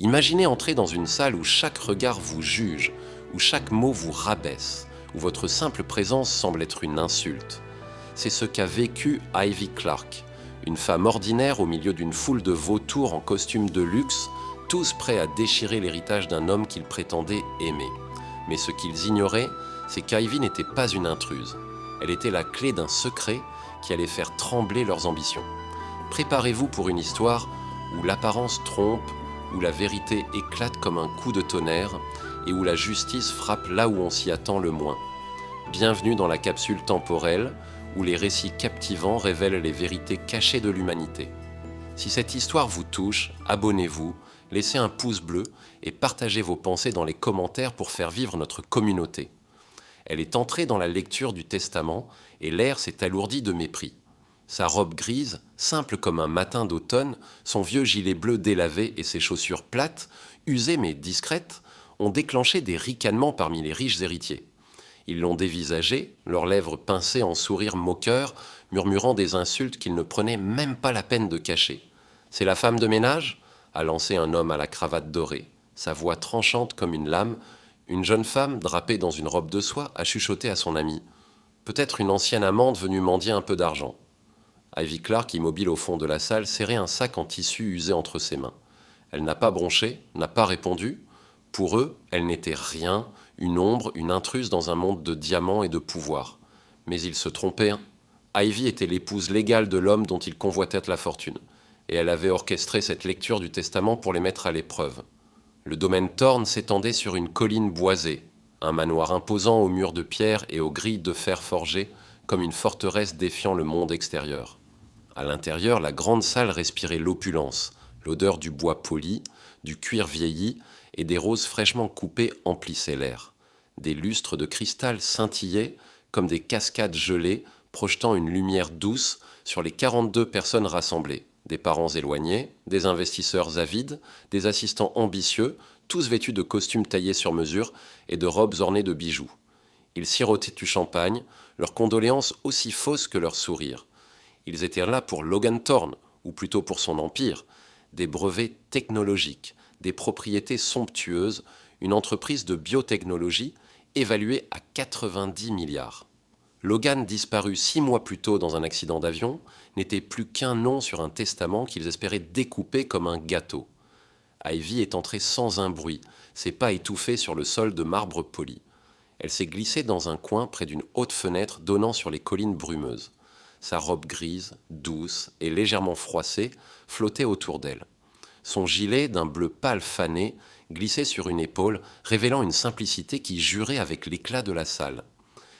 Imaginez entrer dans une salle où chaque regard vous juge, où chaque mot vous rabaisse, où votre simple présence semble être une insulte. C'est ce qu'a vécu Ivy Clark, une femme ordinaire au milieu d'une foule de vautours en costume de luxe, tous prêts à déchirer l'héritage d'un homme qu'ils prétendaient aimer. Mais ce qu'ils ignoraient, c'est qu'Ivy n'était pas une intruse. Elle était la clé d'un secret qui allait faire trembler leurs ambitions. Préparez-vous pour une histoire où l'apparence trompe, où la vérité éclate comme un coup de tonnerre et où la justice frappe là où on s'y attend le moins. Bienvenue dans la capsule temporelle où les récits captivants révèlent les vérités cachées de l'humanité. Si cette histoire vous touche, abonnez-vous, laissez un pouce bleu et partagez vos pensées dans les commentaires pour faire vivre notre communauté. Elle est entrée dans la lecture du Testament et l'air s'est alourdi de mépris. Sa robe grise, simple comme un matin d'automne, son vieux gilet bleu délavé et ses chaussures plates, usées mais discrètes, ont déclenché des ricanements parmi les riches héritiers. Ils l'ont dévisagée, leurs lèvres pincées en sourire moqueur, murmurant des insultes qu'ils ne prenaient même pas la peine de cacher. « C'est la femme de ménage » a lancé un homme à la cravate dorée. Sa voix tranchante comme une lame, une jeune femme, drapée dans une robe de soie, a chuchoté à son amie. Peut-être une ancienne amante venue mendier un peu d'argent. Ivy Clark, immobile au fond de la salle, serrait un sac en tissu usé entre ses mains. Elle n'a pas bronché, n'a pas répondu. Pour eux, elle n'était rien, une ombre, une intruse dans un monde de diamants et de pouvoir. Mais ils se trompaient. Ivy était l'épouse légale de l'homme dont ils convoitaient la fortune. Et elle avait orchestré cette lecture du testament pour les mettre à l'épreuve. Le domaine Thorne s'étendait sur une colline boisée, un manoir imposant aux murs de pierre et aux grilles de fer forgées, comme une forteresse défiant le monde extérieur. À l'intérieur, la grande salle respirait l'opulence, l'odeur du bois poli, du cuir vieilli et des roses fraîchement coupées emplissaient l'air. Des lustres de cristal scintillaient comme des cascades gelées, projetant une lumière douce sur les 42 personnes rassemblées. Des parents éloignés, des investisseurs avides, des assistants ambitieux, tous vêtus de costumes taillés sur mesure et de robes ornées de bijoux. Ils sirotaient du champagne, leurs condoléances aussi fausses que leurs sourires. Ils étaient là pour Logan Thorne, ou plutôt pour son empire, des brevets technologiques, des propriétés somptueuses, une entreprise de biotechnologie évaluée à 90 milliards. Logan, disparu 6 mois plus tôt dans un accident d'avion, n'était plus qu'un nom sur un testament qu'ils espéraient découper comme un gâteau. Ivy est entrée sans un bruit, ses pas étouffés sur le sol de marbre poli. Elle s'est glissée dans un coin près d'une haute fenêtre donnant sur les collines brumeuses. Sa robe grise, douce et légèrement froissée flottait autour d'elle. Son gilet d'un bleu pâle fané glissait sur une épaule, révélant une simplicité qui jurait avec l'éclat de la salle.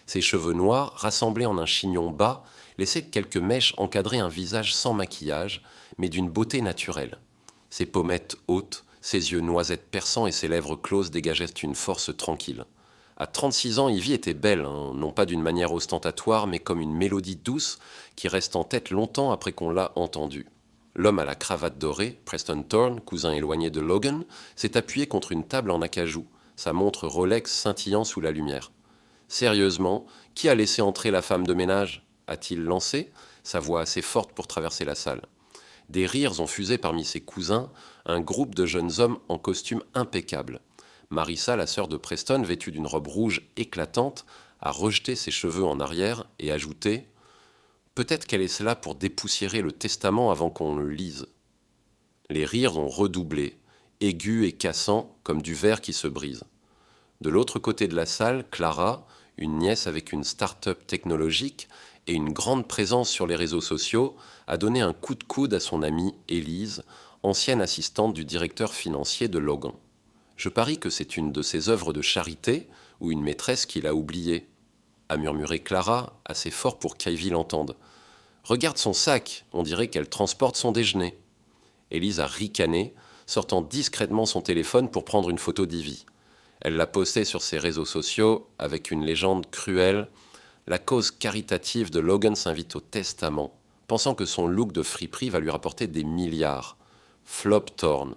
Ses cheveux noirs, rassemblés en un chignon bas, laissaient quelques mèches encadrer un visage sans maquillage, mais d'une beauté naturelle. Ses pommettes hautes, ses yeux noisettes perçants et ses lèvres closes dégageaient une force tranquille. À 36 ans, Ivy était belle, non pas d'une manière ostentatoire, mais comme une mélodie douce qui reste en tête longtemps après qu'on l'a entendue. L'homme à la cravate dorée, Preston Thorne, cousin éloigné de Logan, s'est appuyé contre une table en acajou, sa montre Rolex scintillant sous la lumière. Sérieusement, qui a laissé entrer la femme de ménage a-t-il lancé, sa voix assez forte pour traverser la salle. Des rires ont fusé parmi ses cousins, un groupe de jeunes hommes en costume impeccable. Marissa, la sœur de Preston, vêtue d'une robe rouge éclatante, a rejeté ses cheveux en arrière et ajouté « Peut-être qu'elle est là pour dépoussiérer le testament avant qu'on le lise. » Les rires ont redoublé, aigus et cassants comme du verre qui se brise. De l'autre côté de la salle, Clara, une nièce avec une start-up technologique et une grande présence sur les réseaux sociaux, a donné un coup de coude à son amie Élise, ancienne assistante du directeur financier de Logan. Je parie que c'est une de ses œuvres de charité ou une maîtresse qui l'a oubliée, a murmuré Clara, assez fort pour qu'Ivy l'entende. Regarde son sac, on dirait qu'elle transporte son déjeuner. Élise a ricané, sortant discrètement son téléphone pour prendre une photo d'Ivy. Elle l'a postée sur ses réseaux sociaux avec une légende cruelle. La cause caritative de Logan s'invite au testament, pensant que son look de friperie va lui rapporter des milliards. Flop Thorne.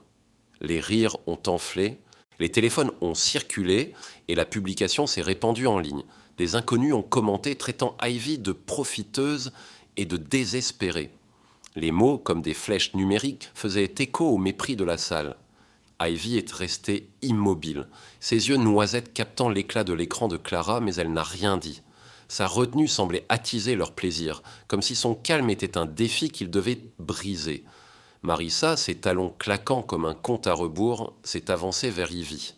Les rires ont enflé, les téléphones ont circulé et la publication s'est répandue en ligne. Des inconnus ont commenté traitant Ivy de profiteuse et de désespérée. Les mots, comme des flèches numériques, faisaient écho au mépris de la salle. Ivy est restée immobile, ses yeux noisettes captant l'éclat de l'écran de Clara, mais elle n'a rien dit. Sa retenue semblait attiser leur plaisir, comme si son calme était un défi qu'il devait briser. Marissa, ses talons claquant comme un compte à rebours, s'est avancée vers Ivy.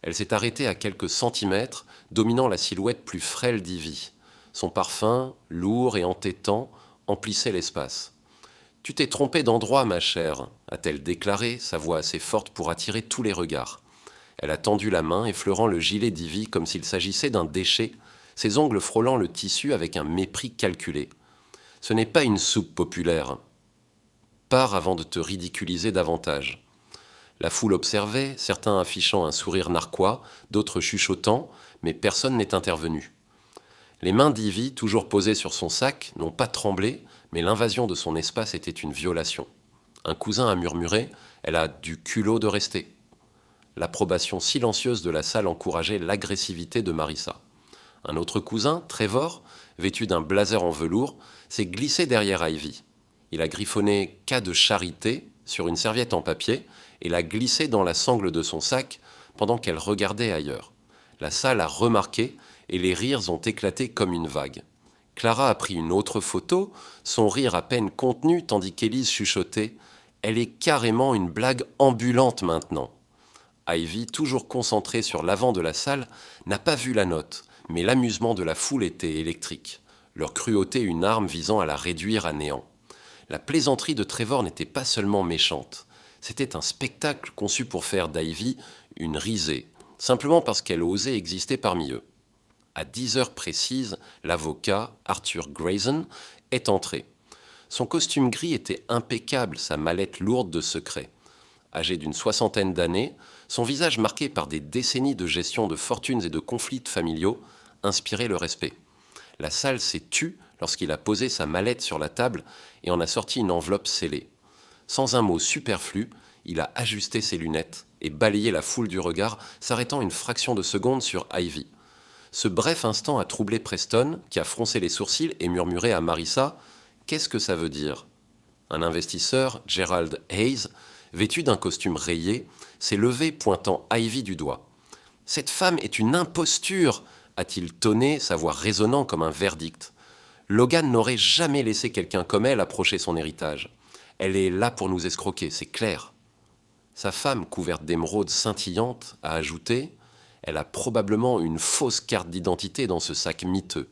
Elle s'est arrêtée à quelques centimètres, dominant la silhouette plus frêle d'Ivy. Son parfum, lourd et entêtant, emplissait l'espace. « Tu t'es trompée d'endroit, ma chère », a-t-elle déclaré, sa voix assez forte pour attirer tous les regards. Elle a tendu la main, effleurant le gilet d'Ivy comme s'il s'agissait d'un déchet, ses ongles frôlant le tissu avec un mépris calculé. « Ce n'est pas une soupe populaire. Pars avant de te ridiculiser davantage. » La foule observait, certains affichant un sourire narquois, d'autres chuchotant, mais personne n'est intervenu. Les mains d'Ivy, toujours posées sur son sac, n'ont pas tremblé, mais l'invasion de son espace était une violation. Un cousin a murmuré « Elle a du culot de rester ». L'approbation silencieuse de la salle encourageait l'agressivité de Marissa. Un autre cousin, Trevor, vêtu d'un blazer en velours, s'est glissé derrière Ivy. Il a griffonné « cas de charité » sur une serviette en papier et l'a glissé dans la sangle de son sac pendant qu'elle regardait ailleurs. La salle a remarqué et les rires ont éclaté comme une vague. Clara a pris une autre photo, son rire à peine contenu tandis qu'Élise chuchotait « Elle est carrément une blague ambulante maintenant ». Ivy, toujours concentrée sur l'avant de la salle, n'a pas vu la note, mais l'amusement de la foule était électrique. Leur cruauté une arme visant à la réduire à néant. La plaisanterie de Trevor n'était pas seulement méchante. C'était un spectacle conçu pour faire d'Ivy une risée, simplement parce qu'elle osait exister parmi eux. À 10 heures précises, l'avocat, Arthur Grayson, est entré. Son costume gris était impeccable, sa mallette lourde de secrets. Âgé d'une 60aine d'années, son visage marqué par des décennies de gestion de fortunes et de conflits familiaux inspirait le respect. La salle s'est tue lorsqu'il a posé sa mallette sur la table et en a sorti une enveloppe scellée. Sans un mot superflu, il a ajusté ses lunettes et balayé la foule du regard, s'arrêtant une fraction de seconde sur Ivy. Ce bref instant a troublé Preston, qui a froncé les sourcils et murmuré à Marissa « Qu'est-ce que ça veut dire ?» Un investisseur, Gerald Hayes, vêtu d'un costume rayé, s'est levé pointant Ivy du doigt. « Cette femme est une imposture !» a-t-il tonné, sa voix résonnant comme un verdict. Logan n'aurait jamais laissé quelqu'un comme elle approcher son héritage. Elle est là pour nous escroquer, c'est clair. Sa femme, couverte d'émeraudes scintillantes, a ajouté « Elle a probablement une fausse carte d'identité dans ce sac miteux. »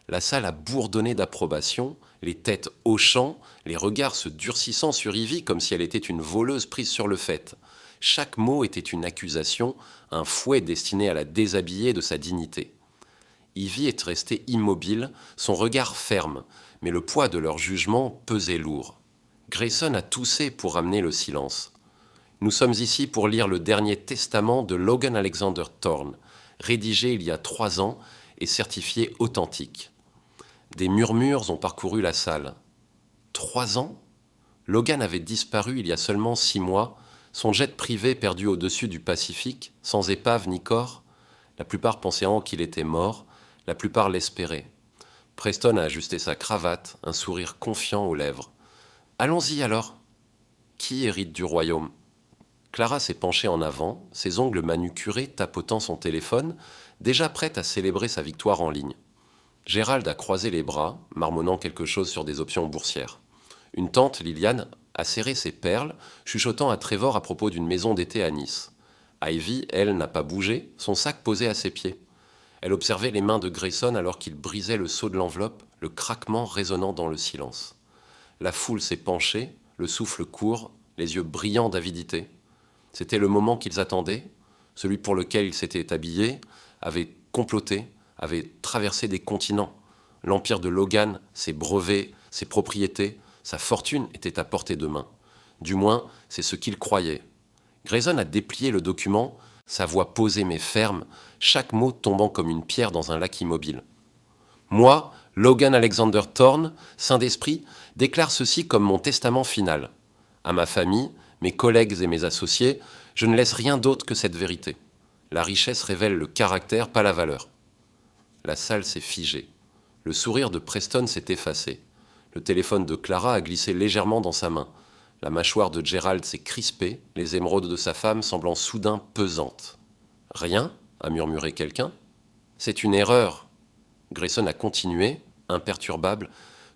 La salle a bourdonné d'approbation, les têtes hochant, les regards se durcissant sur Ivy comme si elle était une voleuse prise sur le fait. Chaque mot était une accusation, un fouet destiné à la déshabiller de sa dignité. Ivy est restée immobile, son regard ferme, mais le poids de leur jugement pesait lourd. Grayson a toussé pour ramener le silence. « Nous sommes ici pour lire le dernier testament de Logan Alexander Thorne, rédigé il y a 3 ans et certifié authentique. » Des murmures ont parcouru la salle. 3 ans ? Logan avait disparu il y a seulement 6 mois, son jet privé perdu au-dessus du Pacifique, sans épave ni corps. La plupart pensaient qu'il était mort, la plupart l'espéraient. Preston a ajusté sa cravate, un sourire confiant aux lèvres. « Allons-y alors. Qui hérite du royaume ?» Clara s'est penchée en avant, ses ongles manucurés tapotant son téléphone, déjà prête à célébrer sa victoire en ligne. Gérald a croisé les bras, marmonnant quelque chose sur des options boursières. Une tante, Liliane, a serré ses perles, chuchotant à Trevor à propos d'une maison d'été à Nice. Ivy, elle, n'a pas bougé, son sac posé à ses pieds. Elle observait les mains de Grayson alors qu'il brisait le seau de l'enveloppe, le craquement résonnant dans le silence. La foule s'est penchée, le souffle court, les yeux brillants d'avidité. C'était le moment qu'ils attendaient, celui pour lequel ils s'étaient habillés, avaient comploté, avaient traversé des continents. L'empire de Logan, ses brevets, ses propriétés, sa fortune étaient à portée de main. Du moins, c'est ce qu'ils croyaient. Grayson a déplié le document, sa voix posée mais ferme, chaque mot tombant comme une pierre dans un lac immobile. « Moi, Logan Alexander Thorne, saint d'esprit, déclare ceci comme mon testament final. À ma famille, mes collègues et mes associés, je ne laisse rien d'autre que cette vérité. La richesse révèle le caractère, pas la valeur. » La salle s'est figée. Le sourire de Preston s'est effacé. Le téléphone de Clara a glissé légèrement dans sa main. La mâchoire de Gerald s'est crispée, les émeraudes de sa femme semblant soudain pesantes. Rien, a murmuré quelqu'un. C'est une erreur. Grayson a continué, imperturbable.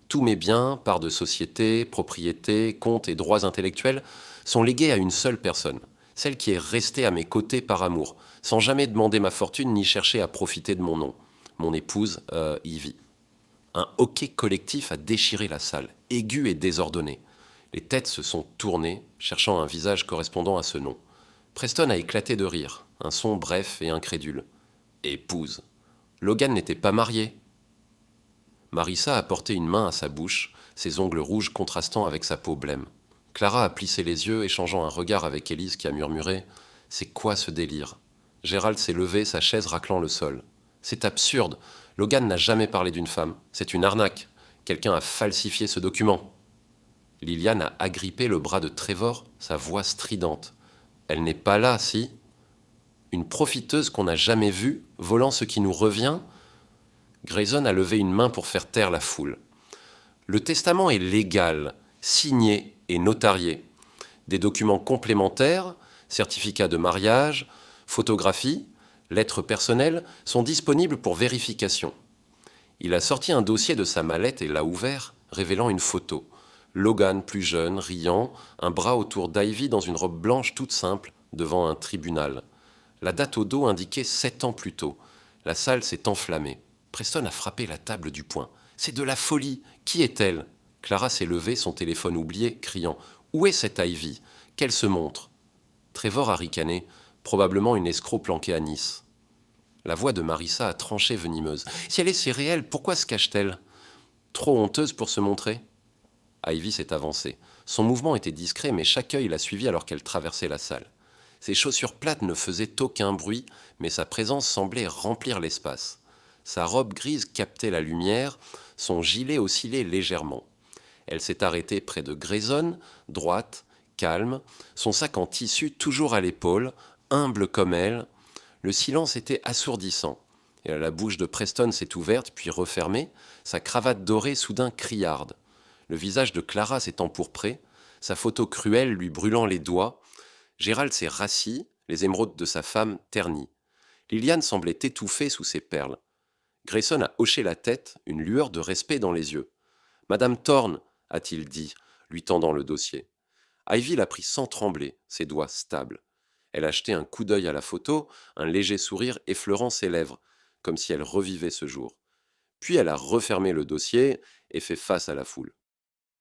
Tous mes biens, parts de société, propriétés, comptes et droits intellectuels sont légués à une seule personne, celle qui est restée à mes côtés par amour, sans jamais demander ma fortune ni chercher à profiter de mon nom. Mon épouse, Ivy. Un hoquet collectif a déchiré la salle, aigu et désordonné. Les têtes se sont tournées, cherchant un visage correspondant à ce nom. Preston a éclaté de rire, un son bref et incrédule. Épouse. Logan n'était pas marié. Marissa a porté une main à sa bouche, ses ongles rouges contrastant avec sa peau blême. Clara a plissé les yeux, échangeant un regard avec Élise qui a murmuré « C'est quoi ce délire ?» Gérald s'est levé, sa chaise raclant le sol. « C'est absurde. Logan n'a jamais parlé d'une femme. C'est une arnaque. Quelqu'un a falsifié ce document. » Liliane a agrippé le bras de Trevor, sa voix stridente. « Elle n'est pas là, si ?» Une profiteuse qu'on n'a jamais vue, volant ce qui nous revient. Grayson a levé une main pour faire taire la foule. Le testament est légal, signé et notarié. Des documents complémentaires, certificats de mariage, photographies, lettres personnelles sont disponibles pour vérification. Il a sorti un dossier de sa mallette et l'a ouvert, révélant une photo. Logan plus jeune, riant, un bras autour d'Ivy dans une robe blanche toute simple, devant un tribunal. La date au dos indiquait 7 ans plus tôt. La salle s'est enflammée. Preston a frappé la table du poing. « C'est de la folie. Qui est-elle » Clara s'est levée, son téléphone oublié, criant « Où est cette Ivy ? Qu'elle se montre ?» Trevor a ricané, probablement une escroc planquée à Nice. La voix de Marissa a tranché venimeuse. « Si elle est si réelle, pourquoi se cache-t-elle ? Trop honteuse pour se montrer ?» Ivy s'est avancée. Son mouvement était discret, mais chaque œil l'a suivi alors qu'elle traversait la salle. Ses chaussures plates ne faisaient aucun bruit, mais sa présence semblait remplir l'espace. Sa robe grise captait la lumière, son gilet oscillait légèrement. Elle s'est arrêtée près de Grayson, droite, calme, son sac en tissu toujours à l'épaule, humble comme elle. Le silence était assourdissant. Et la bouche de Preston s'est ouverte puis refermée, sa cravate dorée soudain criarde. Le visage de Clara s'est empourpré, sa photo cruelle lui brûlant les doigts. Gérald s'est rassis, les émeraudes de sa femme ternies. Liliane semblait étouffée sous ses perles. Grayson a hoché la tête, une lueur de respect dans les yeux. « Madame Thorne » a-t-il dit, lui tendant le dossier. Ivy l'a pris sans trembler, ses doigts stables. Elle a jeté un coup d'œil à la photo, un léger sourire effleurant ses lèvres, comme si elle revivait ce jour. Puis elle a refermé le dossier et fait face à la foule.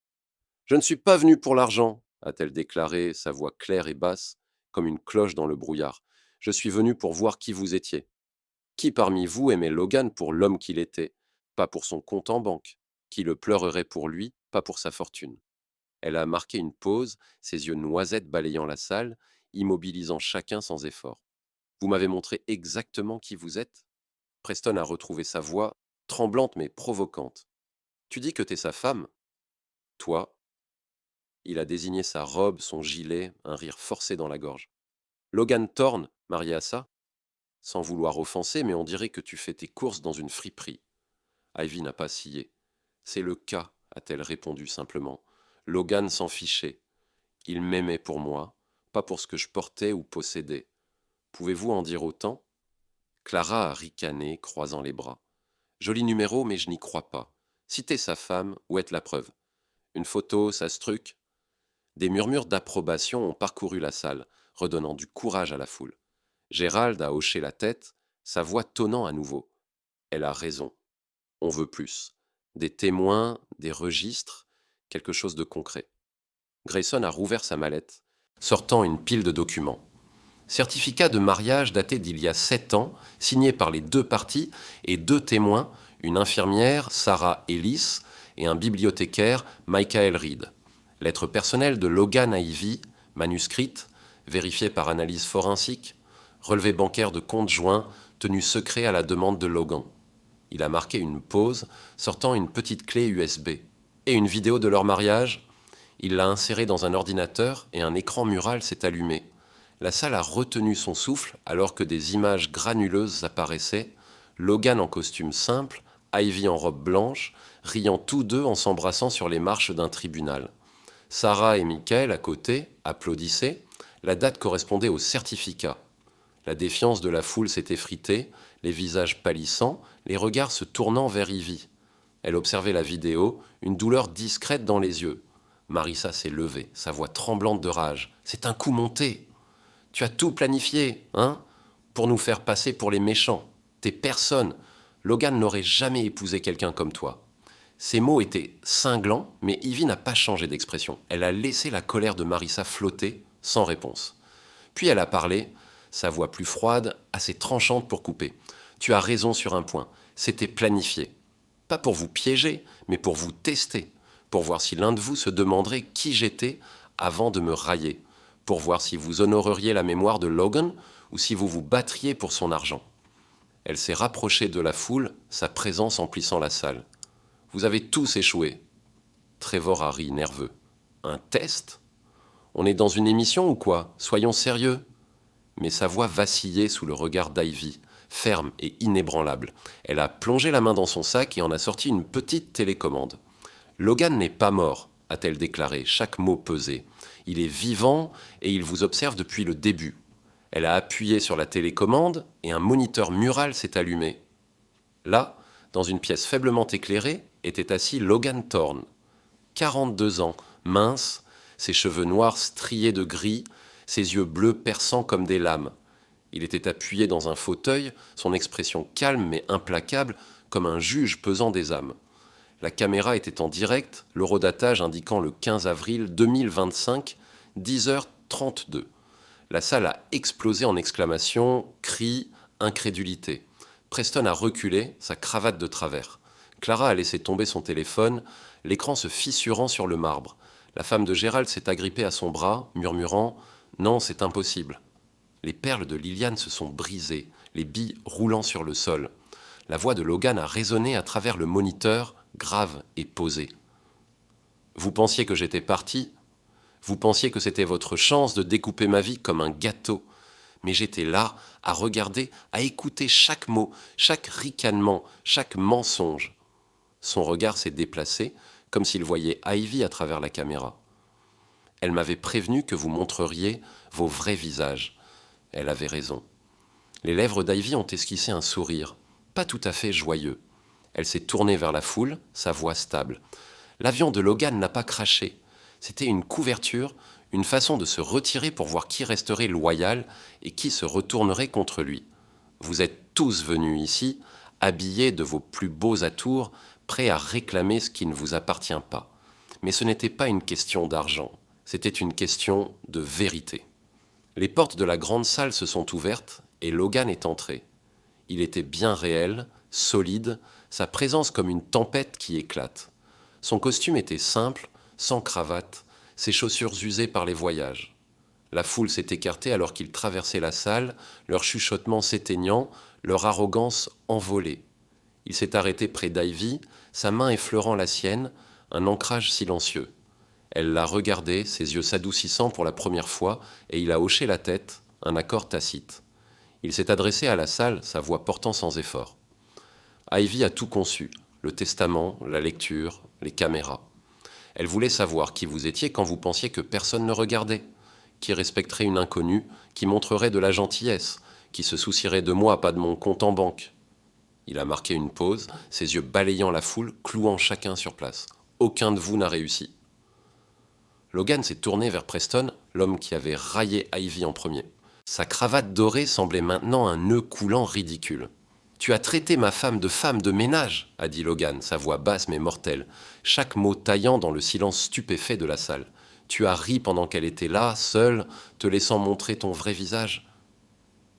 « Je ne suis pas venue pour l'argent » a-t-elle déclaré, sa voix claire et basse, comme une cloche dans le brouillard. « Je suis venue pour voir qui vous étiez. Qui parmi vous aimait Logan pour l'homme qu'il était, pas pour son compte en banque? Qui le pleurerait pour lui, pas pour sa fortune ?» Elle a marqué une pause, ses yeux noisettes balayant la salle, immobilisant chacun sans effort. « Vous m'avez montré exactement qui vous êtes ?» Preston a retrouvé sa voix, tremblante mais provocante. « Tu dis que t'es sa femme? Toi ?» Il a désigné sa robe, son gilet, un rire forcé dans la gorge. « Logan Thorne, marié à ça? Sans vouloir offenser, mais on dirait que tu fais tes courses dans une friperie. » Ivy n'a pas scié. « C'est le cas, a-t-elle répondu simplement. Logan s'en fichait. Il m'aimait pour moi, pas pour ce que je portais ou possédais. Pouvez-vous en dire autant ?» Clara a ricané, croisant les bras. « Joli numéro, mais je n'y crois pas. Si t'es sa femme, où est la preuve? Une photo, ça se truc ?» Des murmures d'approbation ont parcouru la salle, redonnant du courage à la foule. Gérald a hoché la tête, sa voix tonnant à nouveau. Elle a raison. On veut plus. Des témoins, des registres, quelque chose de concret. Grayson a rouvert sa mallette, sortant une pile de documents. Certificat de mariage daté d'il y a 7 ans, signé par les 2 parties et 2 témoins, une infirmière, Sarah Ellis, et un bibliothécaire, Michael Reed. Lettre personnelle de Logan Ivy, manuscrite, vérifiée par analyse forensique, relevé bancaire de compte joint, tenu secret à la demande de Logan. Il a marqué une pause, sortant une petite clé USB. Et une vidéo de leur mariage. Il l'a insérée dans un ordinateur et un écran mural s'est allumé. La salle a retenu son souffle alors que des images granuleuses apparaissaient. Logan en costume simple, Ivy en robe blanche, riant tous deux en s'embrassant sur les marches d'un tribunal. Sarah et Michael, à côté, applaudissaient. La date correspondait au certificat. La défiance de la foule s'était effritée, les visages pâlissants, les regards se tournant vers Ivy. Elle observait la vidéo, une douleur discrète dans les yeux. Marissa s'est levée, sa voix tremblante de rage. « C'est un coup monté. Tu as tout planifié, hein, pour nous faire passer pour les méchants. T'es personne. Logan n'aurait jamais épousé quelqu'un comme toi. » Ces mots étaient cinglants, mais Ivy n'a pas changé d'expression. Elle a laissé la colère de Marissa flotter, sans réponse. Puis elle a parlé, sa voix plus froide, assez tranchante pour couper. « Tu as raison sur un point. C'était planifié. Pas pour vous piéger, mais pour vous tester. Pour voir si l'un de vous se demanderait qui j'étais avant de me railler. Pour voir si vous honoreriez la mémoire de Logan ou si vous vous battriez pour son argent. » Elle s'est rapprochée de la foule, sa présence emplissant la salle. « Vous avez tous échoué. » Trevor a ri, nerveux. « Un test ? On est dans une émission ou quoi ? Soyons sérieux. » Mais sa voix vacillait sous le regard d'Ivy, ferme et inébranlable. Elle a plongé la main dans son sac et en a sorti une petite télécommande. « Logan n'est pas mort, » a-t-elle déclaré, chaque mot pesé. « Il est vivant et il vous observe depuis le début. » Elle a appuyé sur la télécommande et un moniteur mural s'est allumé. Là, dans une pièce faiblement éclairée, était assis Logan Thorne. 42 ans, mince, ses cheveux noirs striés de gris, ses yeux bleus perçants comme des lames. Il était appuyé dans un fauteuil, son expression calme mais implacable, comme un juge pesant des âmes. La caméra était en direct, l'horodatage indiquant le 15 avril 2025, 10h32. La salle a explosé en exclamations, cris, incrédulité. Preston a reculé, sa cravate de travers. Clara a laissé tomber son téléphone, l'écran se fissurant sur le marbre. La femme de Gérald s'est agrippée à son bras, murmurant « Non, c'est impossible ». Les perles de Liliane se sont brisées, les billes roulant sur le sol. La voix de Logan a résonné à travers le moniteur, grave et posée. « Vous pensiez que j'étais parti ? Vous pensiez que c'était votre chance de découper ma vie comme un gâteau ? Mais j'étais là, à regarder, à écouter chaque mot, chaque ricanement, chaque mensonge. » Son regard s'est déplacé, comme s'il voyait Ivy à travers la caméra. « Elle m'avait prévenu que vous montreriez vos vrais visages. » Elle avait raison. Les lèvres d'Ivy ont esquissé un sourire, pas tout à fait joyeux. Elle s'est tournée vers la foule, sa voix stable. L'avion de Logan n'a pas craché. C'était une couverture, une façon de se retirer pour voir qui resterait loyal et qui se retournerait contre lui. Vous êtes tous venus ici, habillés de vos plus beaux atours, prêts à réclamer ce qui ne vous appartient pas. Mais ce n'était pas une question d'argent, c'était une question de vérité. Les portes de la grande salle se sont ouvertes et Logan est entré. Il était bien réel, solide, sa présence comme une tempête qui éclate. Son costume était simple, sans cravate, ses chaussures usées par les voyages. La foule s'est écartée alors qu'il traversait la salle, leur chuchotement s'éteignant, leur arrogance envolée. Il s'est arrêté près d'Ivy, sa main effleurant la sienne, un ancrage silencieux. Elle l'a regardé, ses yeux s'adoucissant pour la première fois, et il a hoché la tête, un accord tacite. Il s'est adressé à la salle, sa voix portant sans effort. Ivy a tout conçu, le testament, la lecture, les caméras. Elle voulait savoir qui vous étiez quand vous pensiez que personne ne regardait, qui respecterait une inconnue, qui montrerait de la gentillesse, qui se soucierait de moi, pas de mon compte en banque. Il a marqué une pause, ses yeux balayant la foule, clouant chacun sur place. Aucun de vous n'a réussi. Logan s'est tourné vers Preston, l'homme qui avait raillé Ivy en premier. Sa cravate dorée semblait maintenant un nœud coulant ridicule. « Tu as traité ma femme de ménage !» a dit Logan, sa voix basse mais mortelle, chaque mot taillant dans le silence stupéfait de la salle. « Tu as ri pendant qu'elle était là, seule, te laissant montrer ton vrai visage.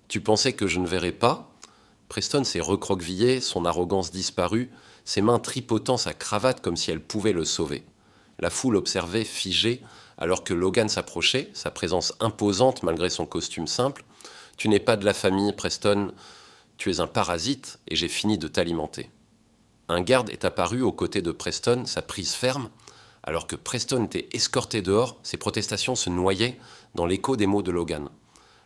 Tu pensais que je ne verrais pas ?» Preston s'est recroquevillé, son arrogance disparue, ses mains tripotant sa cravate comme si elle pouvait le sauver. La foule observait, figée, alors que Logan s'approchait, sa présence imposante malgré son costume simple. « Tu n'es pas de la famille, Preston. Tu es un parasite et j'ai fini de t'alimenter. » Un garde est apparu aux côtés de Preston, sa prise ferme. Alors que Preston était escorté dehors, ses protestations se noyaient dans l'écho des mots de Logan.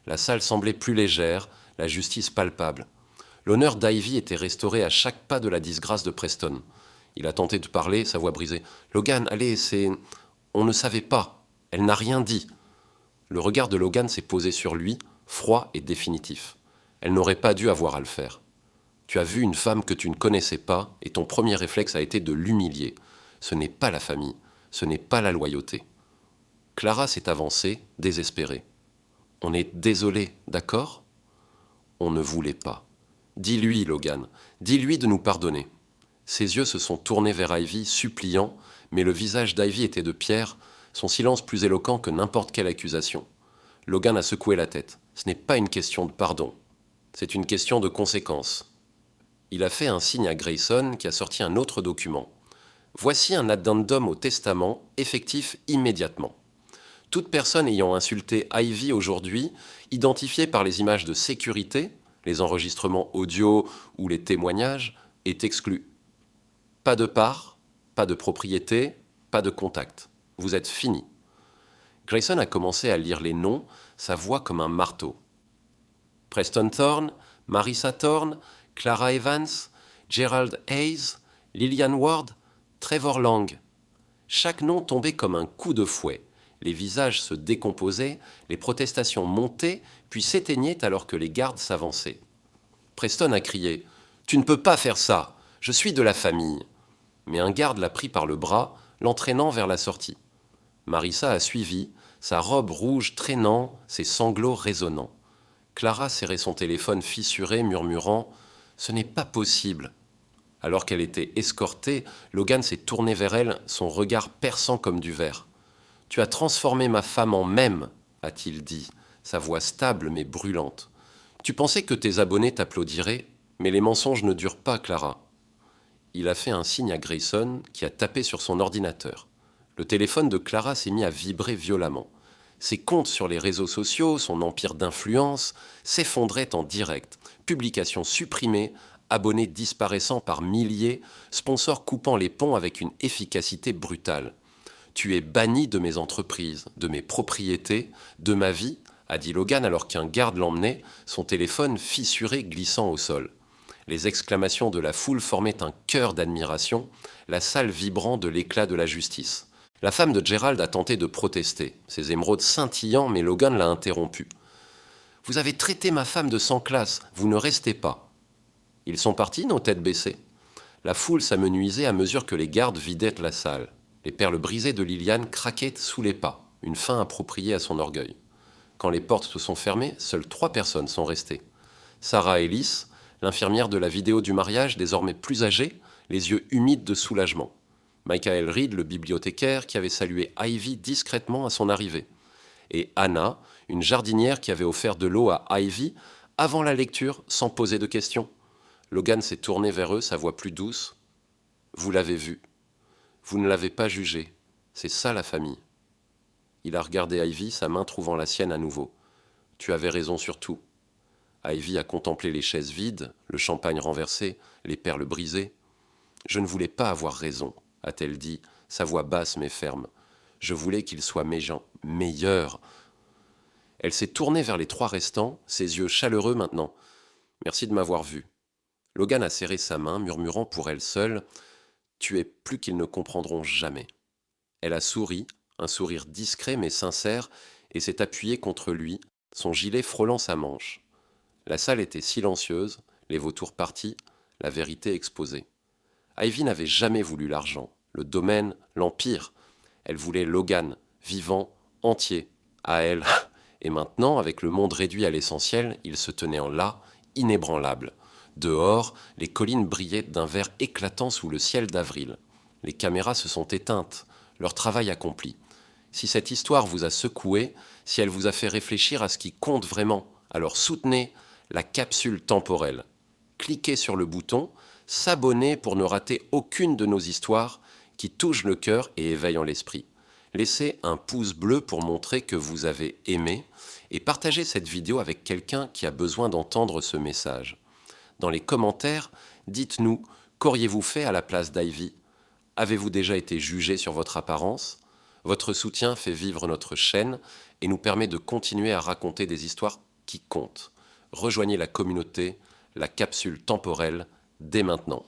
La salle semblait plus légère, la justice palpable. L'honneur d'Ivy était restauré à chaque pas de la disgrâce de Preston. Il a tenté de parler, sa voix brisée. « Logan, allez, On ne savait pas. Elle n'a rien dit. Le regard de Logan s'est posé sur lui, froid et définitif. Elle n'aurait pas dû avoir à le faire. Tu as vu une femme que tu ne connaissais pas et ton premier réflexe a été de l'humilier. Ce n'est pas la famille, ce n'est pas la loyauté. Clara s'est avancée, désespérée. On est désolé, d'accord ? On ne voulait pas. Dis-lui, Logan, dis-lui de nous pardonner. Ses yeux se sont tournés vers Ivy, suppliants, mais le visage d'Ivy était de pierre, son silence plus éloquent que n'importe quelle accusation. Logan a secoué la tête. Ce n'est pas une question de pardon. C'est une question de conséquence. Il a fait un signe à Grayson qui a sorti un autre document. Voici un addendum au testament, effectif immédiatement. Toute personne ayant insulté Ivy aujourd'hui, identifiée par les images de sécurité, les enregistrements audio ou les témoignages, est exclue. Pas de part, pas de propriété, pas de contact. Vous êtes fini. Grayson a commencé à lire les noms, sa voix comme un marteau. Preston Thorne, Marissa Thorne, Clara Evans, Gerald Hayes, Lillian Ward, Trevor Lang. Chaque nom tombait comme un coup de fouet. Les visages se décomposaient, les protestations montaient, puis s'éteignaient alors que les gardes s'avançaient. Preston a crié « Tu ne peux pas faire ça, je suis de la famille !» Mais un garde l'a pris par le bras, l'entraînant vers la sortie. Marissa a suivi, sa robe rouge traînant, ses sanglots résonnants. Clara serrait son téléphone fissuré, murmurant « Ce n'est pas possible !» Alors qu'elle était escortée, Logan s'est tourné vers elle, son regard perçant comme du verre. « Tu as transformé ma femme en mème, a-t-il dit, sa voix stable mais brûlante. Tu pensais que tes abonnés t'applaudiraient, mais les mensonges ne durent pas, Clara. » Il a fait un signe à Grayson qui a tapé sur son ordinateur. Le téléphone de Clara s'est mis à vibrer violemment. Ses comptes sur les réseaux sociaux, son empire d'influence, s'effondraient en direct. Publications supprimées, abonnés disparaissant par milliers, sponsors coupant les ponts avec une efficacité brutale. « Tu es banni de mes entreprises, de mes propriétés, de ma vie », a dit Logan alors qu'un garde l'emmenait, son téléphone fissuré glissant au sol. Les exclamations de la foule formaient un chœur d'admiration, la salle vibrant de l'éclat de la justice. La femme de Gerald a tenté de protester, ses émeraudes scintillant, mais Logan l'a interrompu. « Vous avez traité ma femme de sans classe, vous ne restez pas. » Ils sont partis, nos têtes baissées. La foule s'amenuisait à mesure que les gardes vidaient la salle. Les perles brisées de Liliane craquaient sous les pas, une fin appropriée à son orgueil. Quand les portes se sont fermées, seules 3 personnes sont restées. Sarah Ellis, l'infirmière de la vidéo du mariage, désormais plus âgée, les yeux humides de soulagement. Michael Reed, le bibliothécaire, qui avait salué Ivy discrètement à son arrivée. Et Anna, une jardinière qui avait offert de l'eau à Ivy avant la lecture, sans poser de questions. Logan s'est tourné vers eux, sa voix plus douce. « Vous l'avez vu. Vous ne l'avez pas jugé. C'est ça la famille. » Il a regardé Ivy, sa main trouvant la sienne à nouveau. « Tu avais raison sur tout. » Ivy a contemplé les chaises vides, le champagne renversé, les perles brisées. « Je ne voulais pas avoir raison, a-t-elle dit, sa voix basse mais ferme. Je voulais qu'il soit meilleur. » Elle s'est tournée vers les 3 restants, ses yeux chaleureux maintenant. « Merci de m'avoir vu. » Logan a serré sa main, murmurant pour elle seule « Tu es plus qu'ils ne comprendront jamais. » Elle a souri, un sourire discret mais sincère, et s'est appuyée contre lui, son gilet frôlant sa manche. La salle était silencieuse, les vautours partis, la vérité exposée. Ivy n'avait jamais voulu l'argent, le domaine, l'empire. Elle voulait Logan, vivant, entier, à elle. Et maintenant, avec le monde réduit à l'essentiel, il se tenait en là, inébranlable. Dehors, les collines brillaient d'un vert éclatant sous le ciel d'avril. Les caméras se sont éteintes, leur travail accompli. Si cette histoire vous a secoué, si elle vous a fait réfléchir à ce qui compte vraiment, alors soutenez la capsule temporelle. Cliquez sur le bouton « S'abonner » pour ne rater aucune de nos histoires qui touchent le cœur et éveillent l'esprit. Laissez un pouce bleu pour montrer que vous avez aimé et partagez cette vidéo avec quelqu'un qui a besoin d'entendre ce message. Dans les commentaires, dites-nous, qu'auriez-vous fait à la place d'Ivy? Avez-vous déjà été jugé sur votre apparence? Votre soutien fait vivre notre chaîne et nous permet de continuer à raconter des histoires qui comptent. Rejoignez la communauté, la capsule temporelle, dès maintenant.